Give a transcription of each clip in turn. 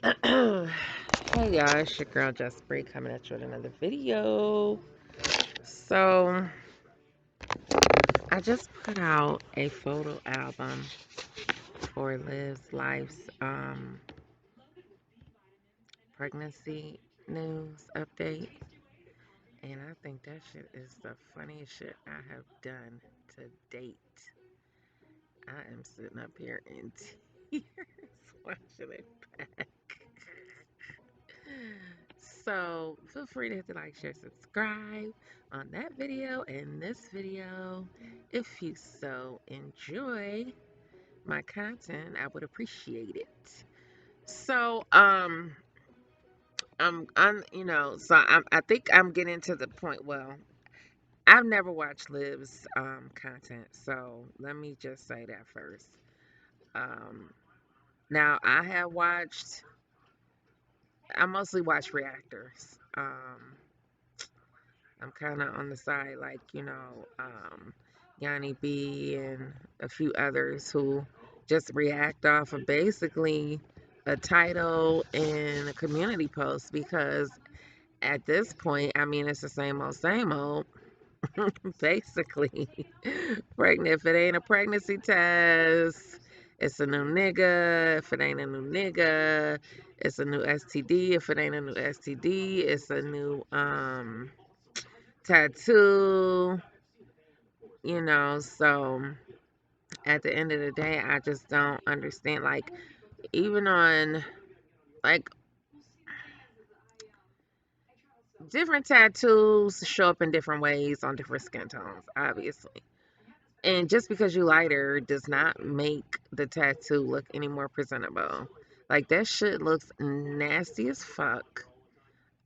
Hey y'all, it's your girl Just Bree coming at you with another video. So I just put out a photo album for Liv's Life's pregnancy news update. And I think that shit is the funniest shit I have done to date. I am sitting up here in tears watching it back. So feel free to hit the like, share, subscribe on that video and this video. If you so enjoy my content, I would appreciate it. So I think I'm getting to the point. Well, I've never watched Liv's content, so let me just say that first. Um, Now I have watched. I mostly watch reactors. I'm kind of on the side, like, Yanni B and a few others who just react off of basically a title and a community post because at this point, I mean, it's the same old, basically. Pregnant, if it ain't a pregnancy test, it's a new nigga. If it ain't a new nigga, it's a new STD. If it ain't a new STD, it's a new, tattoo, so at the end of the day, I just don't understand. Like, even on, like, different tattoos show up in different ways on different skin tones, obviously. And just because you lighter does not make the tattoo look any more presentable. Like, that shit looks nasty as fuck.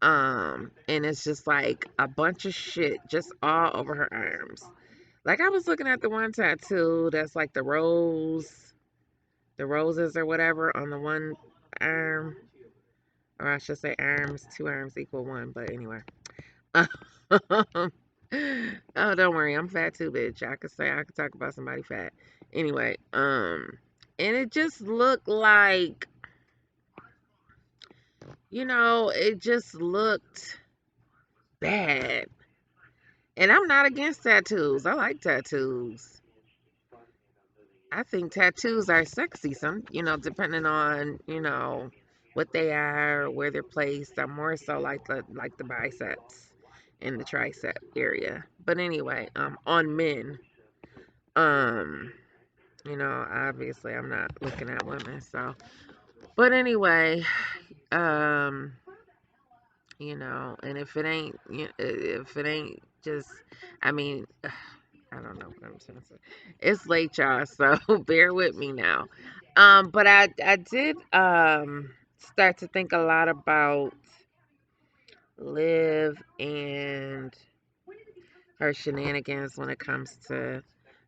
And it's just like a bunch of shit just all over her arms. Like, I was looking at the one tattoo that's like the roses or whatever on the one arm, or I should say arms, two arms equal one, but anyway. Oh, don't worry, I'm fat too, bitch. I could talk about somebody fat. Anyway, and it just looked like, it just looked bad. And I'm not against tattoos. I like tattoos. I think tattoos are sexy. Some, depending on, what they are, where they're placed. I'm more so like the biceps and the tricep area. But anyway, on men, um, obviously I'm not looking at women. So, but anyway, um, and if it ain't just, I mean, I don't know what I'm trying to say. It's late, y'all, so bear with me now. But I did start to think a lot about Liv and her shenanigans when it comes to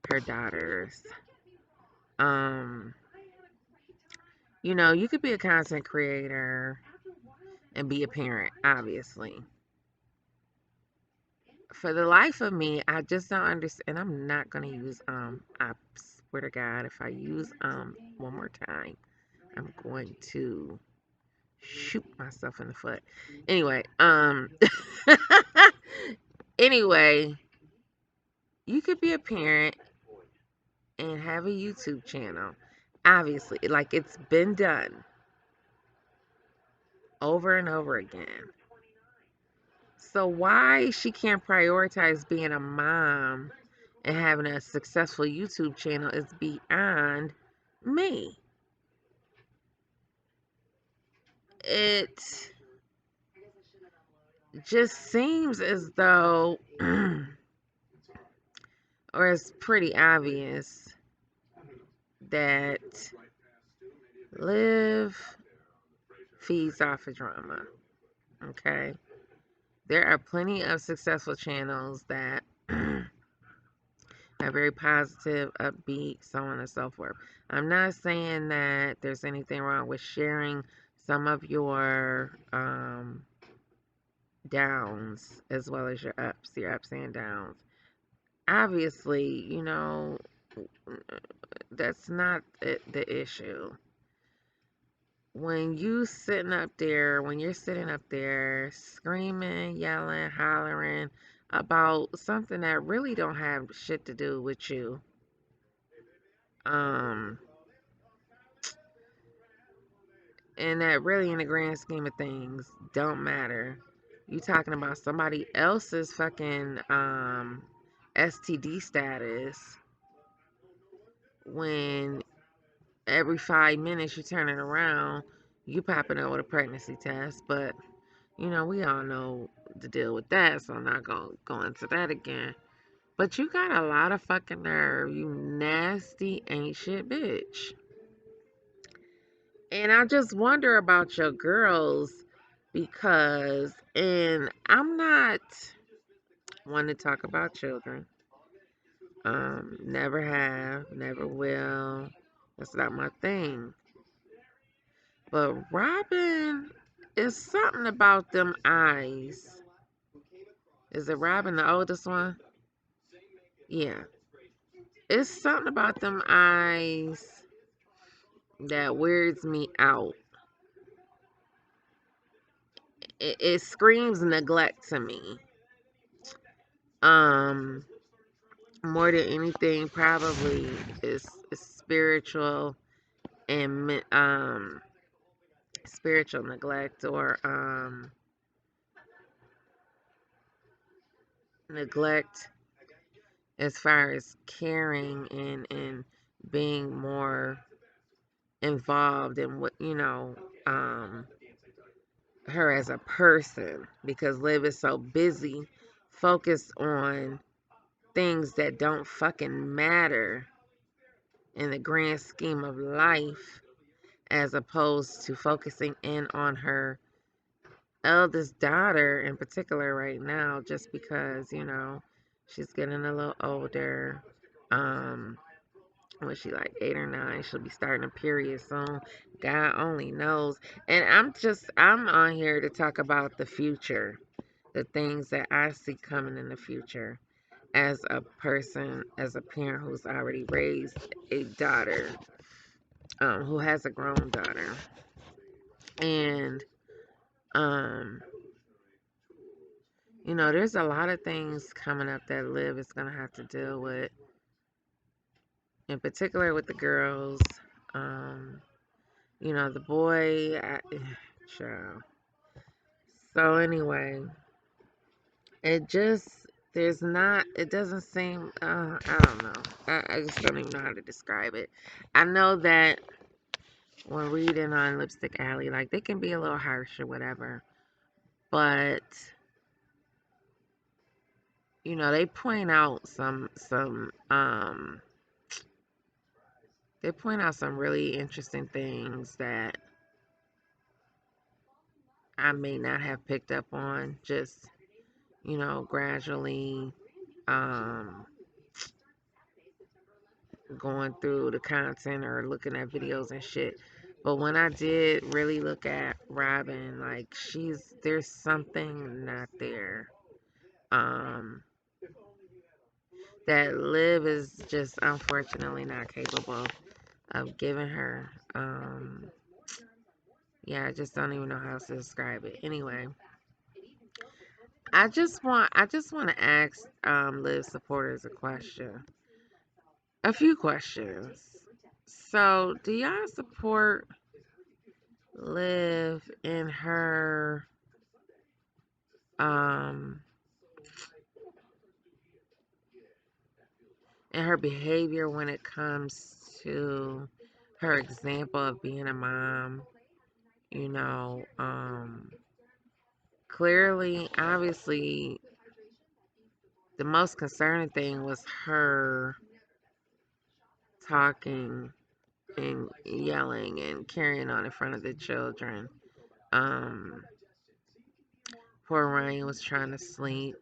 her daughters. Um, you could be a content creator and be a parent, obviously. For the life of me, I just don't understand. I'm not gonna use I swear to God, if I use one more time, I'm going to shoot myself in the foot. Anyway, anyway, you could be a parent and have a YouTube channel. Obviously, like, it's been done over and over again. So why she can't prioritize being a mom and having a successful YouTube channel is beyond me. It just seems as though, or it's pretty obvious, that Liv feeds off of drama. Okay? There are plenty of successful channels that are very positive, upbeat, so on and so forth. I'm not saying that there's anything wrong with sharing some of your downs as well as your ups and downs. Obviously, that's not the issue. when you're sitting up there screaming, yelling, hollering about something that really don't have shit to do with you, um, and that really in the grand scheme of things don't matter. You talking about somebody else's fucking STD status when every 5 minutes you turn it around, you popping up with a pregnancy test, but we all know the deal with that, so I'm not gonna go into that again. But you got a lot of fucking nerve, you nasty ain't shit bitch. And I just wonder about your girls because, and I'm not one to talk about children. Never have, never will. That's not my thing. But Robin, is something about them eyes. Is it Robin, the oldest one? Yeah. It's something about them eyes that weirds me out. It screams neglect to me. Um, More than anything, probably is spiritual and spiritual neglect or neglect as far as caring and being more involved in what her as a person, because Liv is so busy focused on things that don't fucking matter in the grand scheme of life, as opposed to focusing in on her eldest daughter in particular right now, just because she's getting a little older. Was she like 8 or 9? She'll be starting a period soon. God only knows. And I'm on here to talk about the future, the things that I see coming in the future as a person, as a parent who's already raised a daughter, who has a grown daughter. And, um, there's a lot of things coming up that Liv is going to have to deal with, in particular with the girls. Um, the boy, child. So anyway, it just, it doesn't seem, I don't know. I just don't even know how to describe it. I know that when reading on Lipstick Alley, like, they can be a little harsh or whatever, but, they point out they point out some really interesting things that I may not have picked up on, just, gradually, um, going through the content or looking at videos and shit. But when I did really look at Robin, like, there's something not there. That Liv is just unfortunately not capable of giving her. Yeah, I just don't even know how to describe it. Anyway, I just want to ask Liv supporters a few questions. So, do y'all support Liv um in her behavior when it comes to her example of being a mom? You know, clearly, obviously, the most concerning thing was her talking and yelling and carrying on in front of the children. Um, Poor Ryan was trying to sleep,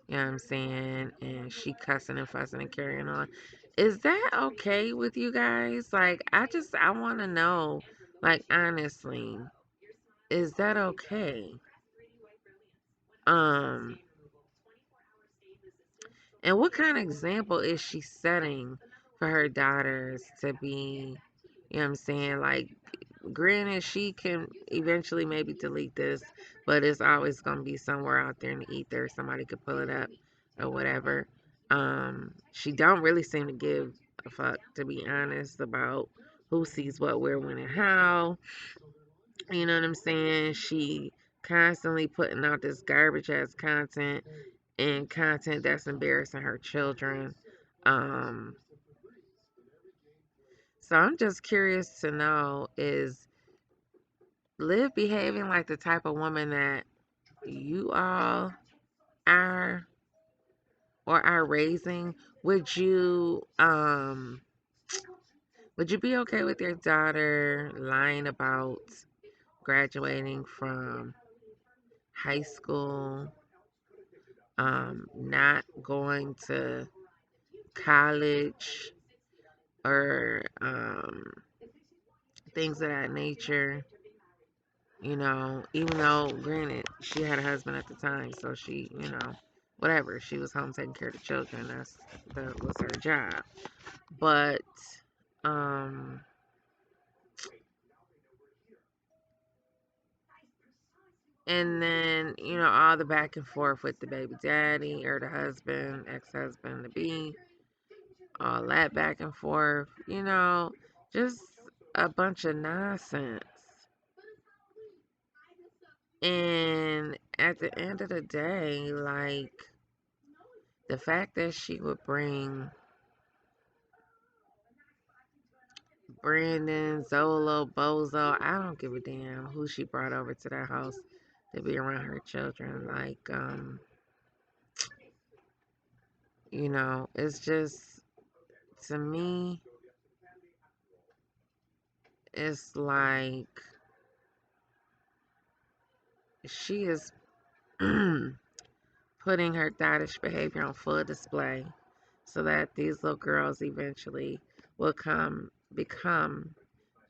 you know what I'm saying? And she cussing and fussing and carrying on. Is that okay with you guys? Like, I want to know, like, honestly, is that okay? Um, and what kind of example is she setting for her daughters to be, you know what I'm saying? Like, granted, she can eventually maybe delete this, but it's always gonna be somewhere out there in the ether. Somebody could pull it up or whatever. She don't really seem to give a fuck, to be honest, about who sees what, where, when, and how. You know what I'm saying? She constantly putting out this garbage ass content and content that's embarrassing her children. Um, so I'm just curious to know, is Liv behaving like the type of woman that you all are or are raising? Would you be okay with your daughter lying about graduating from high school, not going to college, or things of that nature? Even though, granted, she had a husband at the time, so she, whatever, she was home taking care of the children. That was her job. But, um, and then, all the back and forth with the baby daddy or the husband, ex-husband to be, all that back and forth, just a bunch of nonsense. And at the end of the day, like, the fact that she would bring Brandon, Zolo, Bozo, I don't give a damn who she brought over to that house to be around her children. Like, it's just, to me, it's like she is putting her thottish behavior on full display so that these little girls eventually will become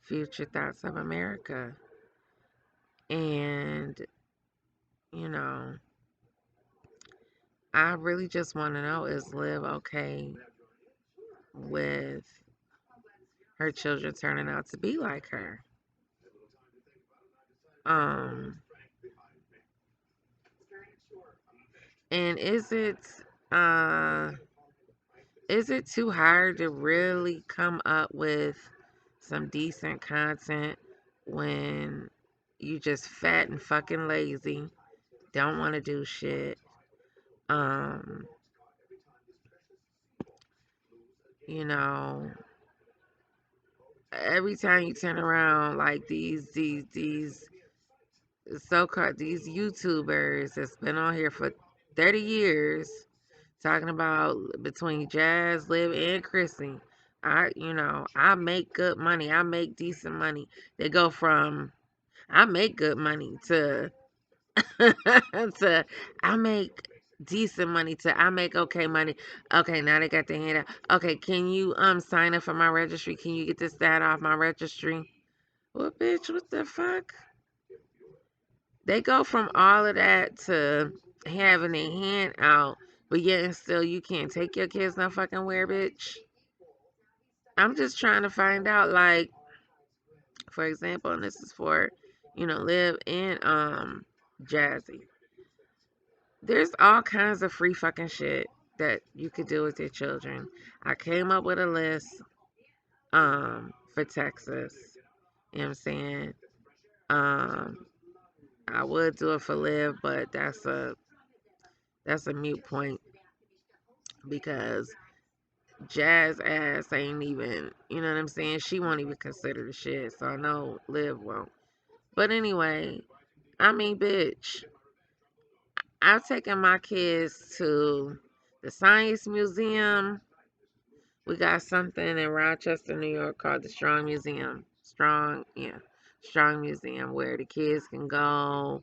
future thoughts of America. And, you know, I really just want to know, is Liv okay with her children turning out to be like her? Um, and uh is it too hard to really come up with some decent content when you just fat and fucking lazy, don't want to do shit? Um, you know, every time you turn around, like these so-called these YouTubers that's been on here for 30 years talking about, between Jazz, Liv, and Chrissy, I make good money. I make decent money. They go from I make good money to to I make decent money to I make okay money. Okay, now they got their hand out. Okay, can you sign up for my registry? Can you get this that off my registry? Well, bitch, what the fuck? They go from all of that to having a hand out, but yet and still you can't take your kids no fucking where, bitch. I'm just trying to find out, like, for example, and this is for, Liv and Jazzy. There's all kinds of free fucking shit that you could do with your children. I came up with a list for Texas. You know what I'm saying? Um I would do it for Liv, but that's a mute point because Jazz ass ain't even, you know what I'm saying? She won't even consider the shit, so I know Liv won't. But anyway, I mean, bitch, I've taken my kids to the Science Museum. We got something in Rochester, New York called the Strong Museum. Strong Museum where the kids can go.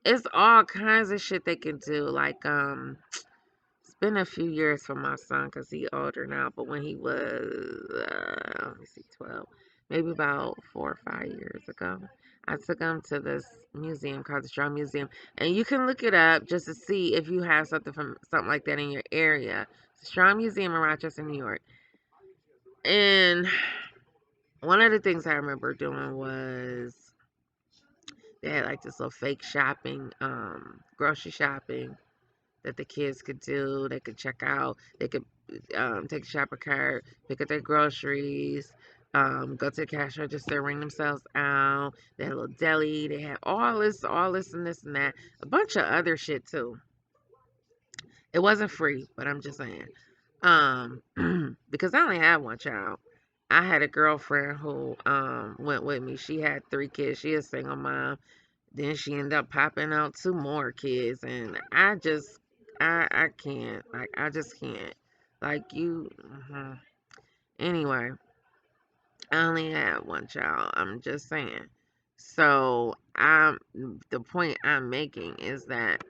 It's all kinds of shit they can do. Like, it's been a few years for my son because he's older now, but when he was, let me see, 12, maybe about 4 or 5 years ago, I took him to this museum called the Strong Museum. And you can look it up just to see if you have something like that in your area. It's the Strong Museum in Rochester, New York. And One of the things I remember doing was they had like this little fake shopping, grocery shopping that the kids could do. They could check out. They could take a shopper cart, pick up their groceries, go to the cash register, ring themselves out. They had a little deli. They had all this and this and that. A bunch of other shit too. It wasn't free, but I'm just saying. Because I only had one child. I had a girlfriend who went with me. She had 3 kids. She is a single mom. Then she ended up popping out 2 more kids, and I can't. Like, I just can't. Like, you. Anyway, I only had one child. I'm just saying. So, the point I'm making is that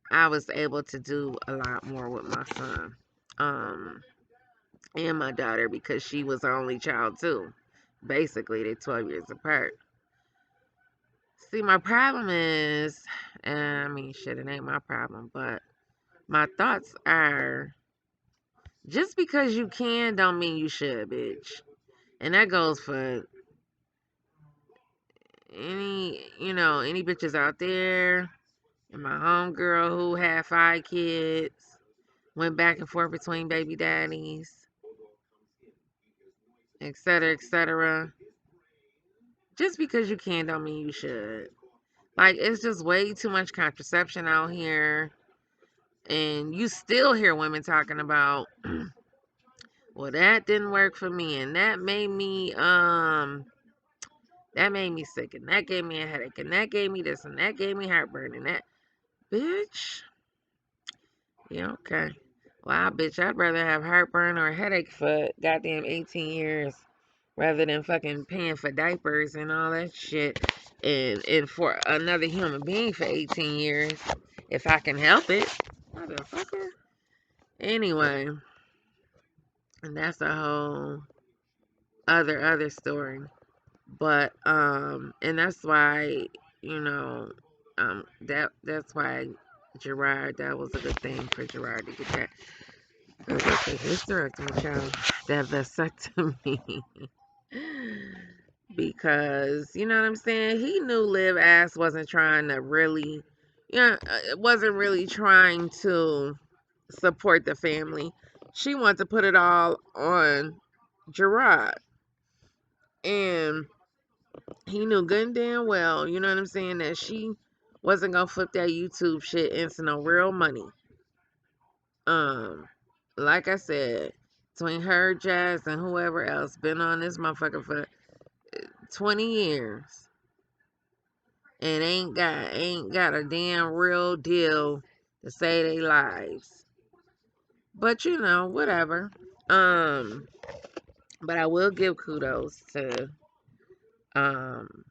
I was able to do a lot more with my son, and my daughter because she was her only child too. Basically, they're 12 years apart. See, my problem is, and I mean, shit, it ain't my problem, but my thoughts are just because you can don't mean you should, bitch. And that goes for any bitches out there. And my homegirl who had 5 kids, went back and forth between baby daddies, etc., etc. Just because you can don't mean you should. Like, it's just way too much contraception out here. And you still hear women talking about, well, that didn't work for me, and that made me sick, and that gave me a headache, and that gave me this, and that gave me heartburn, and that, bitch. Yeah, okay. Wow, bitch, I'd rather have heartburn or a headache for goddamn 18 years rather than fucking paying for diapers and all that shit and for another human being for 18 years if I can help it. Motherfucker. Anyway, and that's a whole other story. But and that's why, you know, that's why Jerrod, that was a good thing for Jerrod to get that. Because that's a hysterectomy, child. That vasectomy. Because, you know what I'm saying? He knew Liv ass wasn't trying to really, wasn't really trying to support the family. She wanted to put it all on Jerrod. And he knew good and damn well, you know what I'm saying, that she wasn't gonna flip that YouTube shit into no real money. Um, like I said, between her, Jazz, and whoever else been on this motherfucker for 20 years and ain't got a damn real deal to save their lives. But whatever. Um, but I will give kudos to um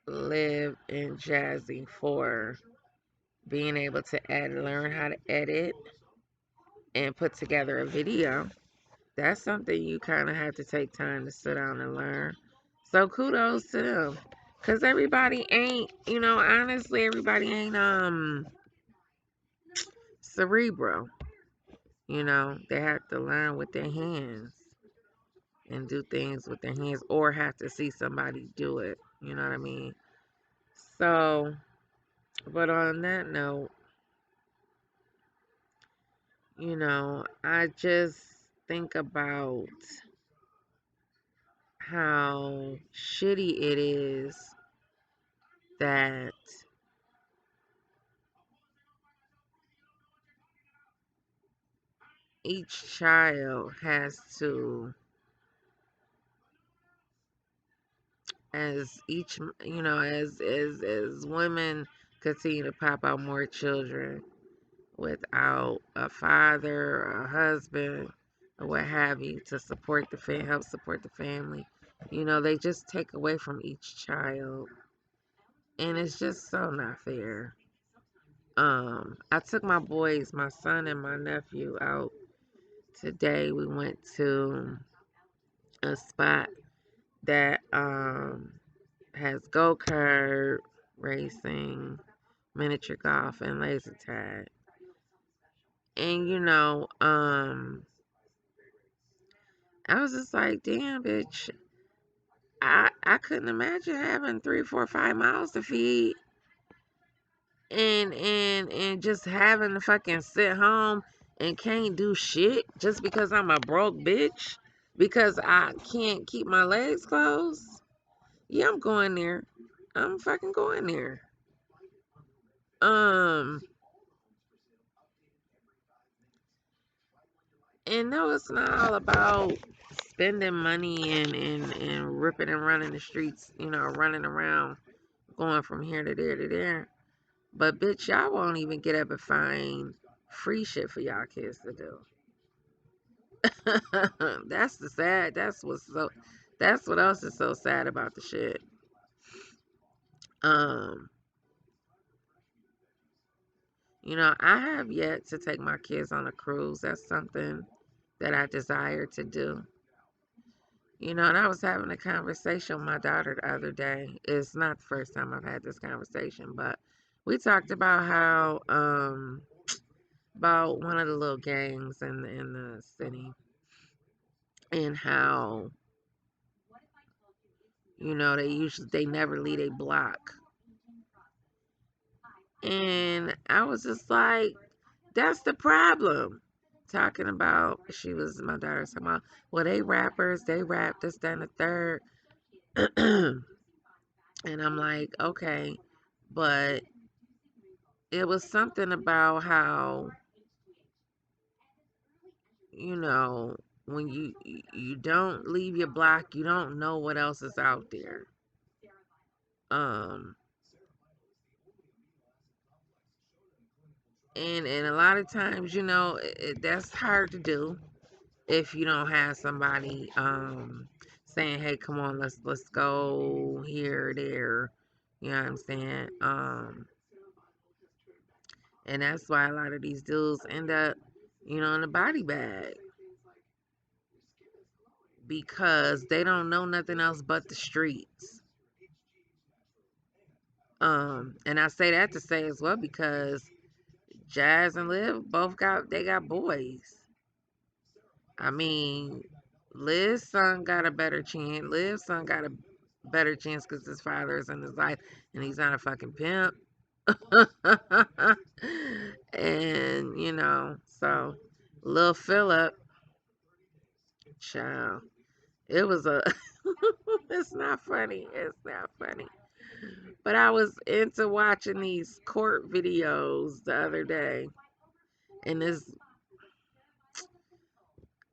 Liv and Jazzy for being able to learn how to edit and put together a video. That's something you kind of have to take time to sit down and learn. So kudos to them. Cause everybody ain't, honestly, everybody ain't cerebral. They have to learn with their hands and do things with their hands or have to see somebody do it. You know what I mean? So, but on that note, I just think about how shitty it is that each child has to, as each, as women continue to pop out more children without a father or a husband or what have you to support help support the family, they just take away from each child, and it's just so not fair. I took my boys, my son and my nephew, out today. We went to a spot that has go-kart racing, miniature golf, and laser tag. And I was just like, damn, bitch. I couldn't imagine having 3, 4, 5 miles to feed and just having to fucking sit home and can't do shit just because I'm a broke bitch because I can't keep my legs closed. Yeah, I'm going there. I'm fucking going there. Um, and no, it's not all about spending money and ripping and running the streets, running around, going from here to there to there. But bitch, y'all won't even get up and find free shit for y'all kids to do. That's the sad. That's what else is so sad about the shit. Um, I have yet to take my kids on a cruise. That's something that I desire to do. And I was having a conversation with my daughter the other day. It's not the first time I've had this conversation, but we talked about how about one of the little gangs in the city and how they never leave a block. And I was just like, that's the problem. Talking about, my daughter talking about, well, they rappers, they rap this, that, and the third. And I'm like, okay, but it was something about how, you know, when you don't leave your block, you don't know what else is out there. Um, and a lot of times, that's hard to do if you don't have somebody saying, "Hey, come on, let's go here, there." You know what I'm saying? And that's why a lot of these dudes end up, in a body bag because they don't know nothing else but the streets. And I say that to say as well because Jazz and Liv got boys. I mean, Liv's son got a better chance. Liv's son got a better chance because his father is in his life and he's not a fucking pimp. And, so Lil Phillip, child, it was a, it's not funny. It's not funny. But I was into watching these court videos the other day. And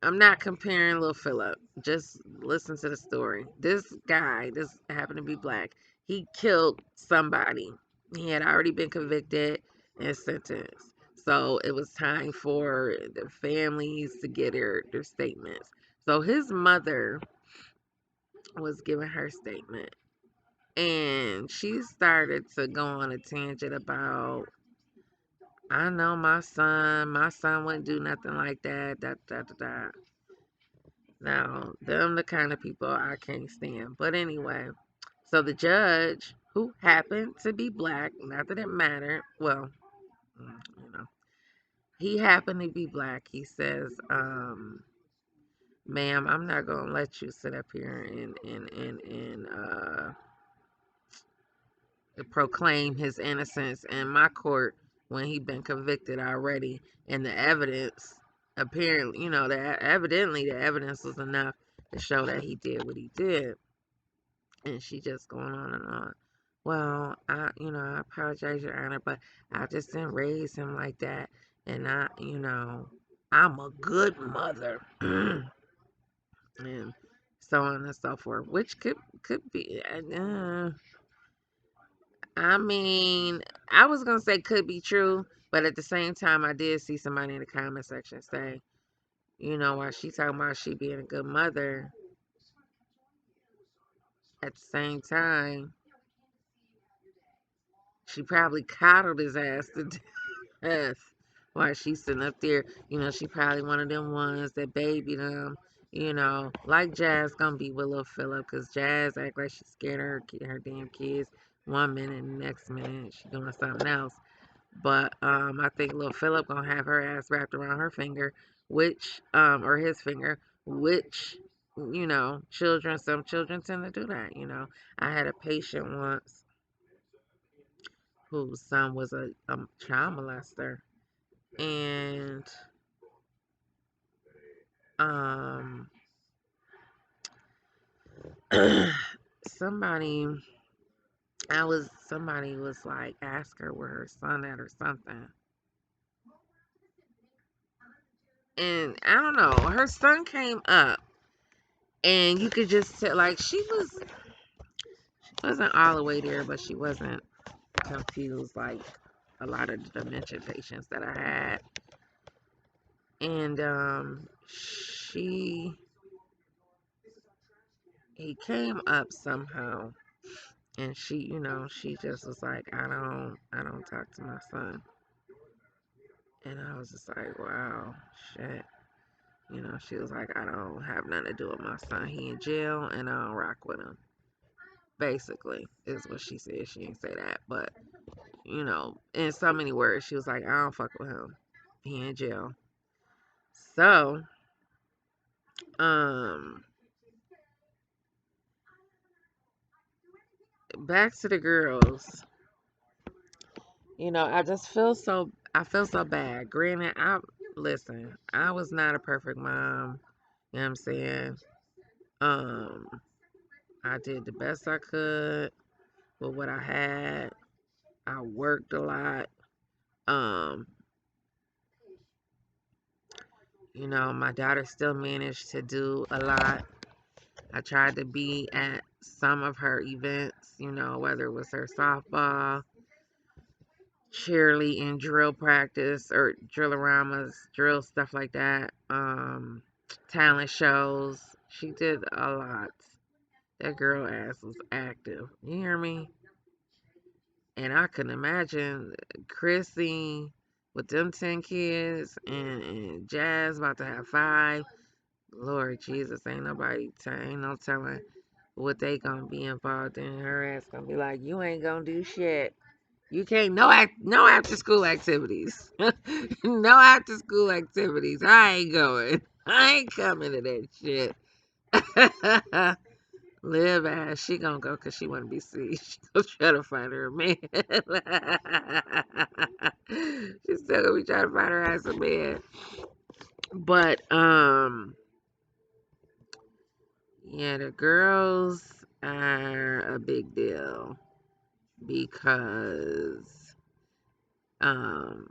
I'm not comparing Lil Phillip. Just listen to the story. This guy, this happened to be black. He killed somebody. He had already been convicted and sentenced. So it was time for the families to get their statements. So his mother was giving her statement. And she started to go on a tangent about, I know my son wouldn't do nothing like that, da. Now, them the kind of people I can't stand. But anyway, so the judge, who happened to be black, not that it mattered, well, you know, he happened to be black. He says, ma'am, I'm not gonna let you sit up here and proclaim his innocence in my court when he been convicted already, and the evidence apparently, evidently the evidence was enough to show that he did what he did. And she just going on and on. Well, I apologize, Your Honor, but I just didn't raise him like that. And I'm a good mother. And so on and so forth, which could be, I mean, I was gonna say could be true, but at the same time, I did see somebody in the comment section say, while she talking about she being a good mother, at the same time, she probably coddled his ass to death while she's sitting up there. She probably one of them ones that baby them. Like Jazz gonna be with Lil Phillip, cause Jazz act like she's scared of her damn kids one minute and the next minute she doing something else. But I think little Philip gonna have her ass wrapped around her finger, which or his finger, which children, some children tend to do that. I had a patient once whose son was a child molester, and um somebody somebody was like ask her where her son at or something. And I don't know, her son came up and you could just tell like she wasn't all the way there, but she wasn't confused like a lot of the dementia patients that I had. And he came up somehow, and she just was like, I don't talk to my son. And I was just like, wow, shit. She was like, I don't have nothing to do with my son. He in jail, and I don't rock with him. Basically, is what she said. She didn't say that, but in so many words, she was like, I don't fuck with him. He in jail. So, um, back to the girls. I feel so bad. Granted, listen, I was not a perfect mom. You know what I'm saying? Um, I did the best I could with what I had. I worked a lot. Um, my daughter still managed to do a lot. I tried to be at some of her events, whether it was her softball, cheerleading, and drill practice or drill-a-ramas, drill stuff like that. Talent shows. She did a lot. That girl ass was active. You hear me? And I can imagine Chrissy with them 10 kids and Jazz about to have 5. Lord Jesus, ain't no telling what they gonna be involved in. Her ass gonna be like, you ain't gonna do shit. You can't no after school activities. No after school activities. I ain't going. I ain't coming to that shit. Live ass, she gonna go because she wanna be seen. She gonna try to find her a man. She's still gonna be trying to find her ass a man. But yeah, the girls are a big deal because um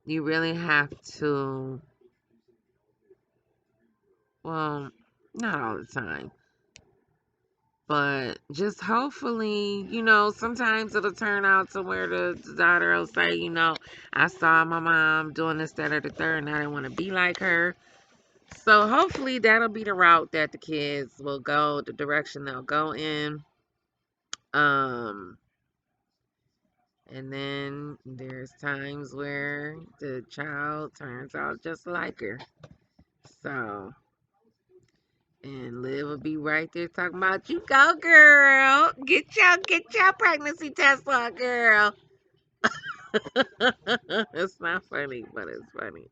you really have to, well, not all the time, but just hopefully, sometimes it'll turn out to where the daughter will say, I saw my mom doing this, that, or the third, and I didn't want to be like her. So hopefully that'll be the route that the kids will go, the direction they'll go in. Um, and then there's times where the child turns out just like her. So, and Liv will be right there talking about, you go, girl. Get your pregnancy test on, girl. It's not funny, but it's funny.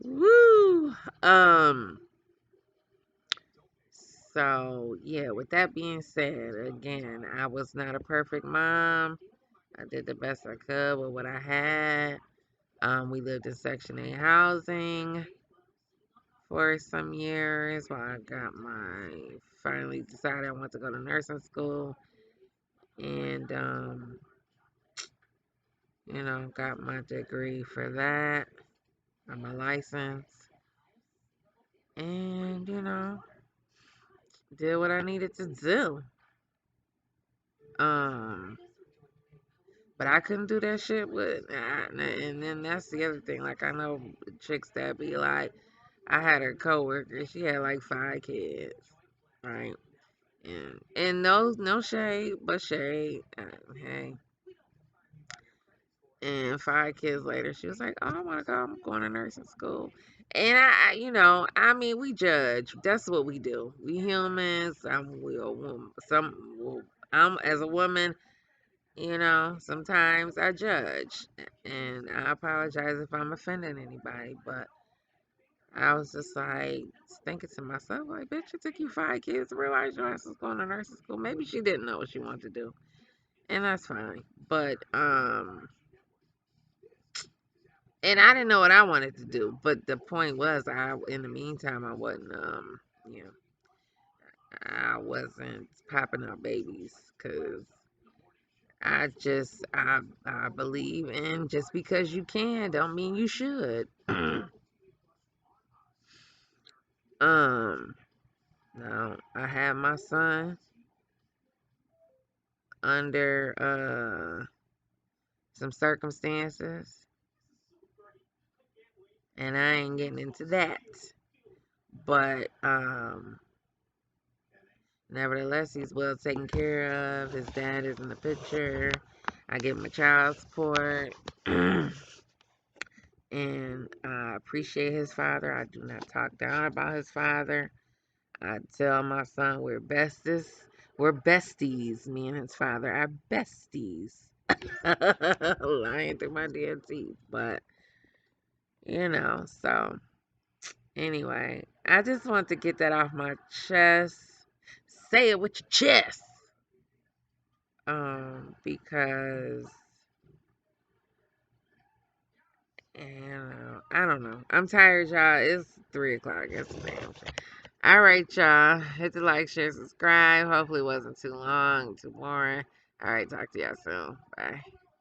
Woo. So yeah, with that being said, again, I was not a perfect mom. I did the best I could with what I had. We lived in Section 8 housing for some years while I finally decided I want to go to nursing school, and got my degree for that. I'm a license, and did what I needed to do. Um, but I couldn't do that shit and then that's the other thing. Like I know chicks that be like, I had a coworker, she had like 5 kids, right? And no shade, but shade. Hey, and 5 kids later, she was like, "Oh, I want to go. I'm going to nursing school." And I mean, we judge. That's what we do. We humans. I'm as a woman. You know, sometimes I judge, and I apologize if I'm offending anybody, but I was just like thinking to myself, like, bitch, it took you 5 kids to realize your ass was going to nursing school. Maybe she didn't know what she wanted to do, and that's fine. But and I didn't know what I wanted to do. But the point was, in the meantime, I wasn't you know, I wasn't popping out babies because I believe in just because you can don't mean you should. um, no, I had my son under some circumstances, and I ain't getting into that. But nevertheless, he's well taken care of. His dad is in the picture. I give him a child support. And I appreciate his father. I do not talk down about his father. I tell my son we're besties. We're besties. Me and his father are besties. Lying through my damn teeth. But, so anyway, I just want to get that off my chest. Say it with your chest. Because, I don't know. I'm tired, y'all. It's 3 o'clock. It's damn. All right, y'all. Hit the like, share, subscribe. Hopefully, it wasn't too long, too boring. All right, talk to y'all soon. Bye.